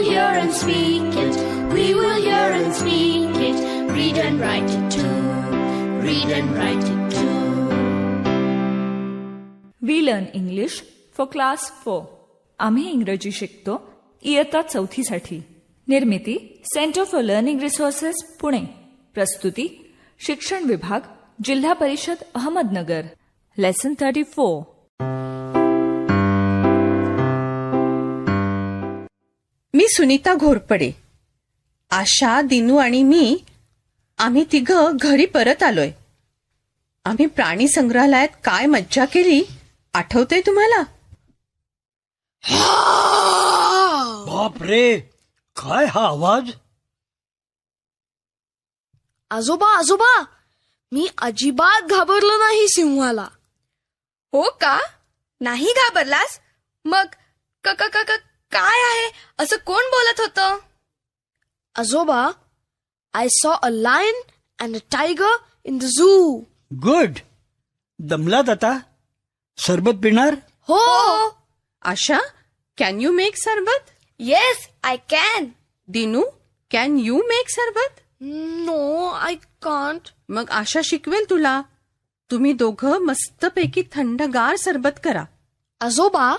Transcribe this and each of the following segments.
hear and speak it. We will hear and speak it. Read and write it too. Read and write it too. We learn English for class 4. आम्ही इंग्रजी शिकतो इयत्ता 4साठी. निर्मिती centre for learning resources Pune. प्रस्तुती शिक्षण विभाग जिल्हा परिषद अहमदनगर. लेसन 34. मी सुनीता घोरपडे. आशा, दिनू आणि मी आम्ही तिघं घरी परत आलोय. आम्ही प्राणी संग्रहालयात काय मज्जा केली आठवतंय तुम्हाला? बापरे, काय हा आवाज? आजोबा आजोबा, मी अजिबात घाबरलो नाही सिंहाला. हो का? नाही घाबरलास? मग काय आहे असं कोण बोलत होतं? आजोबा, I saw a lion and a tiger in the zoo. Good. दमलात आता? सरबत पिणार? हो. Asha, can you make sharbat? Yes, I can. Dinu, can you make sharbat? No, I can't. मग आशा शिकवेल तुला. तुम्ही दोघं मस्तपैकी थंडगार सरबत करा. आजोबा,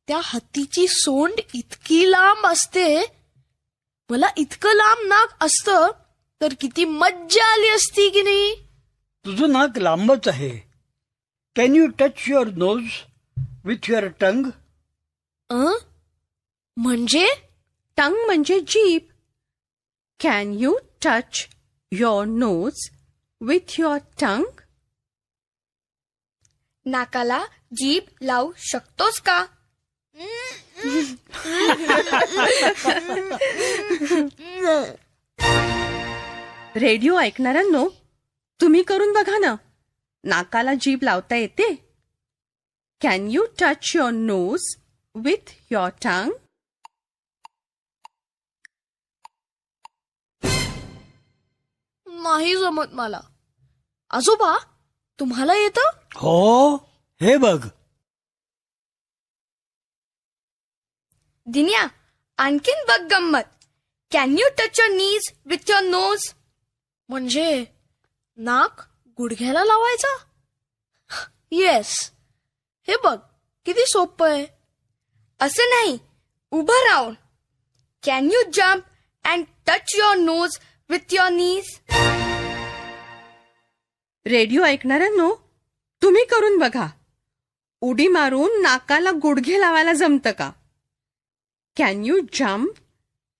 त्या हत्तीची सोंड इतकी लांब असते. मला इतकं लांब नाक असतं तर किती मज्जा आली असती की नाही? तुझं नाक लांबच आहे. Can you touch your nose with your tongue? म्हणजे? टंग म्हणजे जीभ. Can you touch your nose with your tongue? नाकाला जीभ लावू शकतोस का? रेडिओ ऐकणाऱ्यांनो, तुम्ही करून बघा ना. नाकाला जीभ लावता येते? Can you touch your nose with your tongue? नाही जमत मला. आजोबा, तुम्हाला येतं? हो, हे बघ. दिन्या, आणखीन बघ गंमत. Can you touch your knees with your nose? म्हणजे नाक गुडघ्याला लावायचा? येस. हे बघ किती सोपं आहे. असं नाही, उभं राहून. Can you jump and touch your nose with your knees? Radio ऐकणाऱ्यांनो, तुम्ही करून बघा. उडी मारून नाकाला गुडघे लावायला जमतं का? Can you jump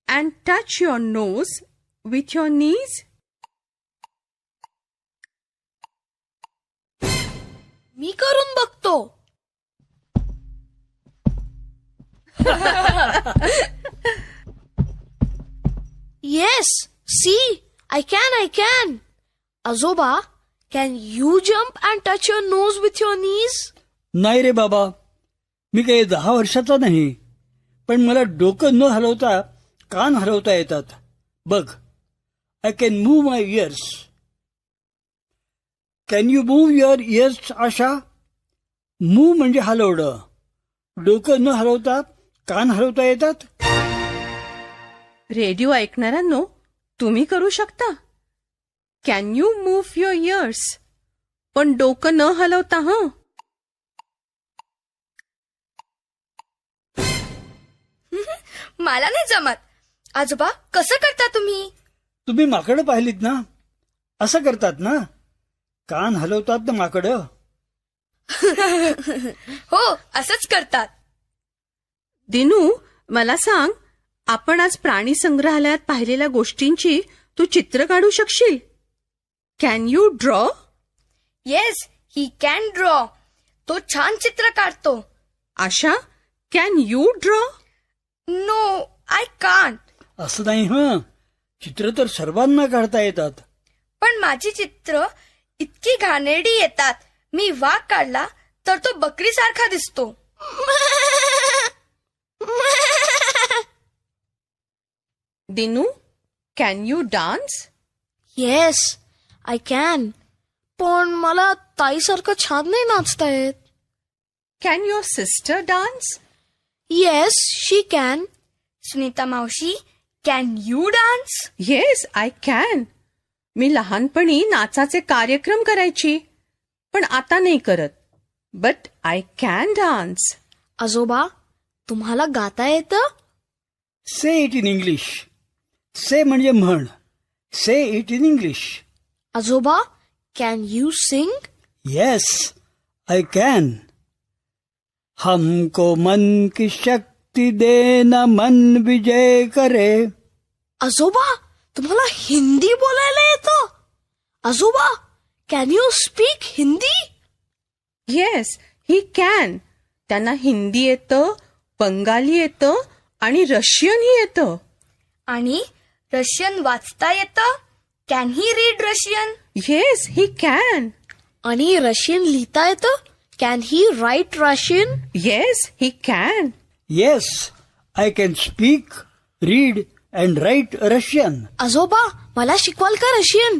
and touch your nose with your knees? मी करून बघतो. Yes, see, I can. आजोबा, can you jump and touch your nose with your knees? नाही रे बाबा, मी काही 10 वर्षाचा नाही. पण मला डोकं न हलवता कान हलवता येतात. बघ, I can move my years. Can you move your ears Asha? Move म्हणजे हलवणं. डोकं न हलवता कान हलवता येतात. रेडिओ ऐकणाऱ्यांनो, तुम्ही करू शकता. Can you move your ears? पण डोकं न हलवता. मला नाही जमत. आजोबा, कसं करता तुम्ही? तुम्ही माकडं पाहिलीत ना? असं करतात ना. कान हलवतात ना माकडं. हो, असंच करतात. दिनू, मला सांग, आपण आज प्राणी संग्रहालयात पाहिलेल्या गोष्टींची तू चित्र काढू शकशील? Can you draw? Yes, he can draw. तो छान चित्र काढतो. Asha, can you draw? No, I can't. असं नाही हं. चित्र तर सर्वांना काढता येतात. पण माझी चित्र इतकी घाणेरडी येतात. मी वाघ काढला तर तो बकरीसारखा दिसतो. Dinu, can you dance? Yes, I can. पण मला ताईसारखं छान नाही नाचता येत. Can your sister dance? Yes, she can. Sunita मावशी, can you dance? Yes, I can. मी लहानपणी नाचाचे कार्यक्रम करायची, पण आता नाही करत. But I can dance. आजोबा, तुम्हाला गाता येतं? Say it in English. Say म्हणजे म्हण. Say it in English. आजोबा, can you sing? Yes, I can. हमको मन की शक्ति देना, मन विजय करे. आजोबा, तुम्हाला हिंदी बोलायला येतं? आजोबा, can you speak Hindi? Yes, he can. त्यांना हिंदी येतं, बंगाली येतं आणि रशियनही येतं. आणि रशियन वाचता येतं? Can he read Russian? Yes, he can. आणि रशियन लिहिता येतं? Can he write Russian? Yes, he can. Yes, I can speak, read and write Russian. आजोबा, मला शिकवाल का रशियन?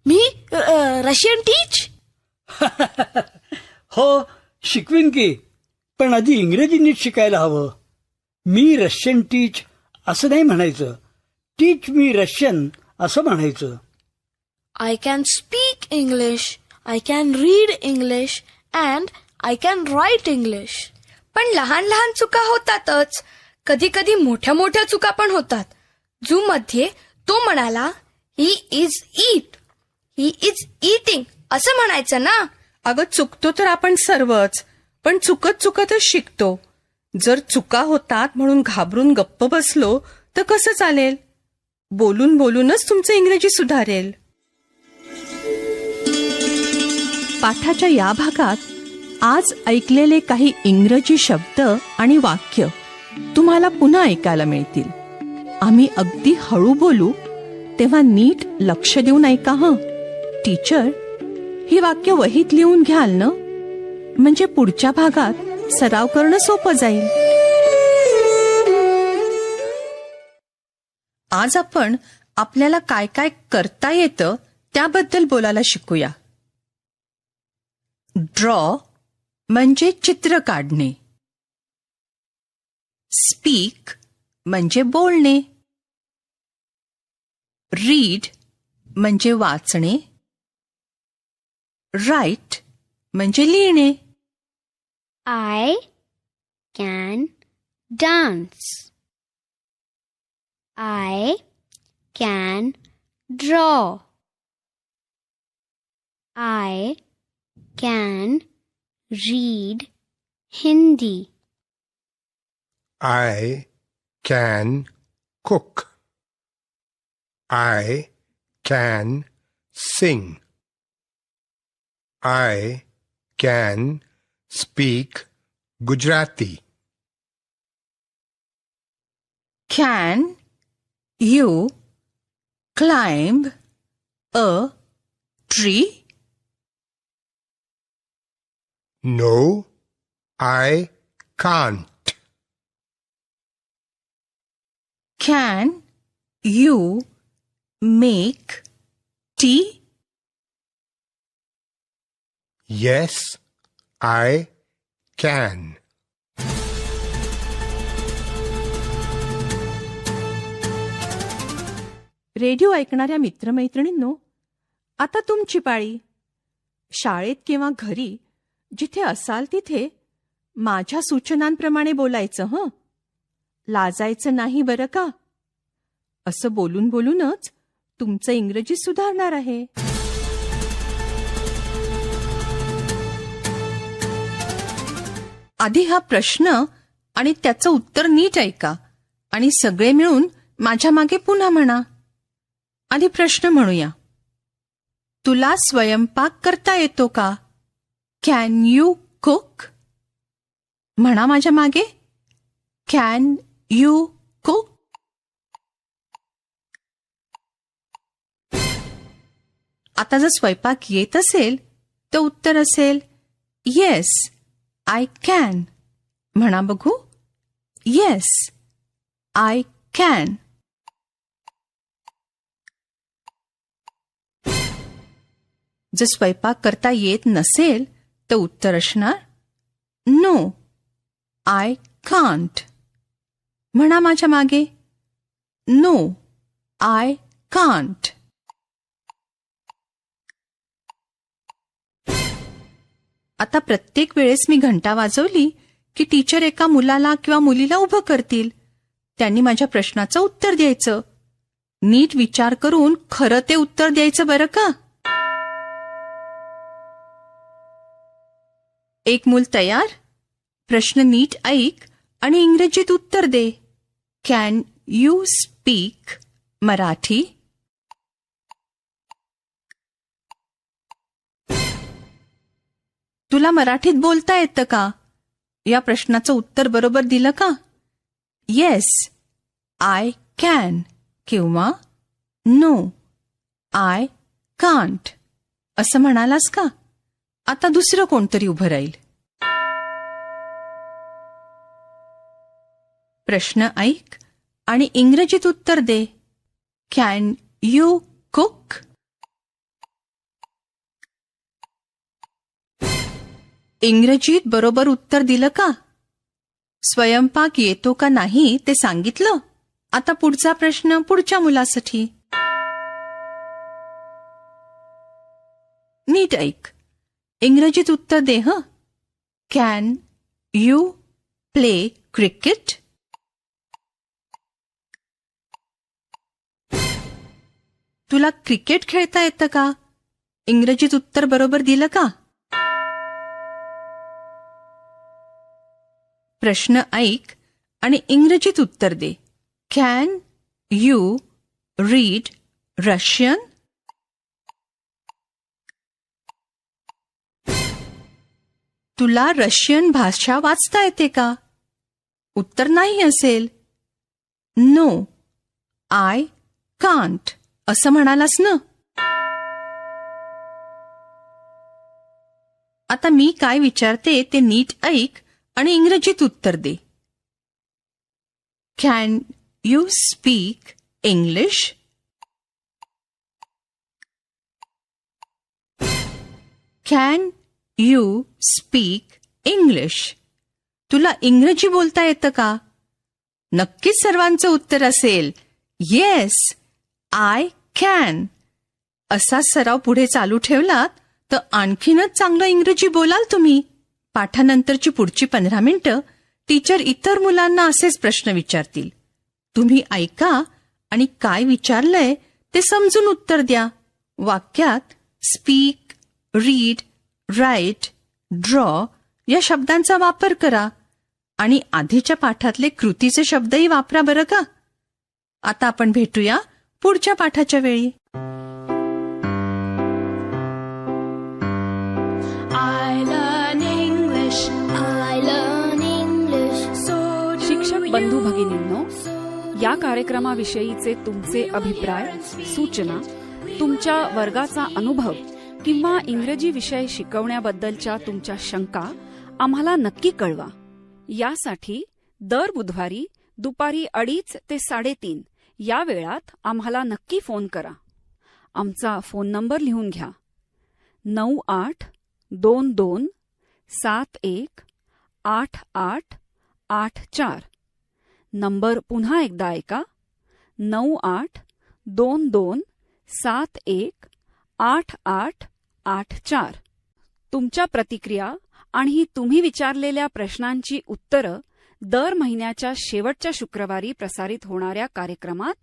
मी रशियन टीच. हो, शिकवीन की. पण आधी इंग्रजी नीट शिकायला हवं. मी रशियन टीच असं नाही म्हणायचं. टीच मी रशियन असं म्हणायचं. I can speak English, I can read English and I can write English. पण लहान लहान चुका होतातच. कधी कधी मोठ्या मोठ्या चुका पण होतात. झू मध्ये तो म्हणाला, he is eat, he is eating असं म्हणायचं ना. अगं, चुकतो तर आपण सर्वच, पण चुकत चुकतच शिकतो. जर चुका होतात म्हणून घाबरून गप्प बसलो तर कसं चालेल? बोलून बोलूनच तुमचं इंग्रजी सुधारेल. पाठाच्या या भागात आज ऐकलेले काही इंग्रजी शब्द आणि वाक्य तुम्हाला पुन्हा ऐकायला मिळतील. आम्ही अगदी हळू बोलू, तेव्हा नीट लक्ष देऊन ऐका हं. टीचर, ही वाक्य वहीत लिहून घ्याल ना? म्हणजे पुढच्या भागात सराव करणं सोपं जाईल. आज आपण आपल्याला काय काय करता येतं त्याबद्दल बोलायला शिकूया. ड्रॉ म्हणजे चित्र काढणे. स्पीक म्हणजे बोलणे. रीड म्हणजे वाचणे. राईट म्हणजे लिहिणे. I can dance. I can draw. I can read Hindi. I can cook. I can sing. I can speak Gujarati. Can you climb a tree? No, I can't. Can you make tea? Yes, I can. Radio ऐकणाऱ्या मित्रमैत्रिणींनो, आता तुमची पाळी. शाळेत किंवा घरी जिथे असाल तिथे माझ्या सूचनांप्रमाणे बोलायचं हं. लाजायचं नाही बरं का. असं बोलून बोलूनच तुमचं इंग्रजी सुधारणार आहे. आधी हा प्रश्न आणि त्याचं उत्तर नीट ऐका आणि सगळे मिळून माझ्या मागे पुन्हा म्हणा. आधी प्रश्न म्हणूया. तुला स्वयंपाक करता येतो का? Can you cook? म्हणा माझ्या मागे. Can you cook? आता जर स्वयंपाक येत असेल तर उत्तर असेल येस, आय कॅन. म्हणा बघू. Yes, I can. जर स्वयंपाक करता येत नसेल तर उत्तर असणार नो, आय कांट. म्हणा माझ्या मागे. No, I can't. आता प्रत्येक वेळेस मी घंटा वाजवली की टीचर एका मुलाला किंवा मुलीला उभं करतील. त्यांनी माझ्या प्रश्नाचं उत्तर द्यायचं. नीट विचार करून खरं ते उत्तर द्यायचं बरं का. एक मूल तयार? प्रश्न नीट ऐक आणि इंग्रजीत उत्तर दे. Can you speak Marathi? तुला मराठीत बोलता येतं का? या प्रश्नाचं उत्तर बरोबर दिलं का? येस, आय कॅन किंवा नो, आय कांट असं म्हणालास का? आता दुसरं कोणतरी उभं राहील. प्रश्न ऐक आणि इंग्रजीत उत्तर दे. Can you cook? इंग्रजीत बरोबर उत्तर दिलं का? स्वयंपाक येतो का नाही ते सांगितलं. आता पुढचा प्रश्न पुढच्या मुलासाठी. नीट ऐक, इंग्रजीत उत्तर दे. Can you play cricket? तुला क्रिकेट खेळता येतं का? इंग्रजीत उत्तर बरोबर दिलं का? प्रश्न ऐक आणि इंग्रजीत उत्तर दे. Can you read Russian? तुला रशियन भाषा वाचता येते का? उत्तर नाही असेल. नो, आय कांट असं म्हणालास ना. आता मी काय विचारते ते नीट ऐक आणि इंग्रजीत उत्तर दे. Can you speak English? Can you speak English? तुला इंग्रजी बोलता येतं का? नक्कीच सर्वांचं उत्तर असेल येस, आय कॅन. असा सराव पुढे चालू ठेवलात तर आणखीनच चांगलं इंग्रजी बोलाल तुम्ही. पाठानंतरची पुढची 15 मिनिटं टीचर इतर मुलांना असेच प्रश्न विचारतील. तुम्ही ऐका आणि काय विचारलंय ते समजून उत्तर द्या. वाक्यात स्पीक, रीड, राईट, ड्रॉ या शब्दांचा वापर करा आणि आधीच्या पाठातले कृतीचे शब्दही वापरा बरं का. आता आपण भेटूया पुढच्या पाठाच्या वेळी. शिक्षक बंधू भगिनींनो, या कार्यक्रमाविषयीचे तुमचे अभिप्राय, सूचना, तुमच्या वर्गाचा अनुभव किंवा इंग्रजी विषय शिकवण्याबद्दलच्या तुमच्या शंका आम्हाला नक्की कळवा. यासाठी दर बुधवारी दुपारी 2:30 ते 3:30 या वेळात आम्हाला नक्की फोन करा. आमचा फोन नंबर लिहून घ्या. 9822718884. नंबर पुन्हा एकदा ऐका. 9822718884. तुमच्या प्रतिक्रिया आणि तुम्ही विचारलेल्या प्रश्नांची उत्तरं दर महिन्याच्या शेवटच्या शुक्रवारी प्रसारित होणाऱ्या कार्यक्रमात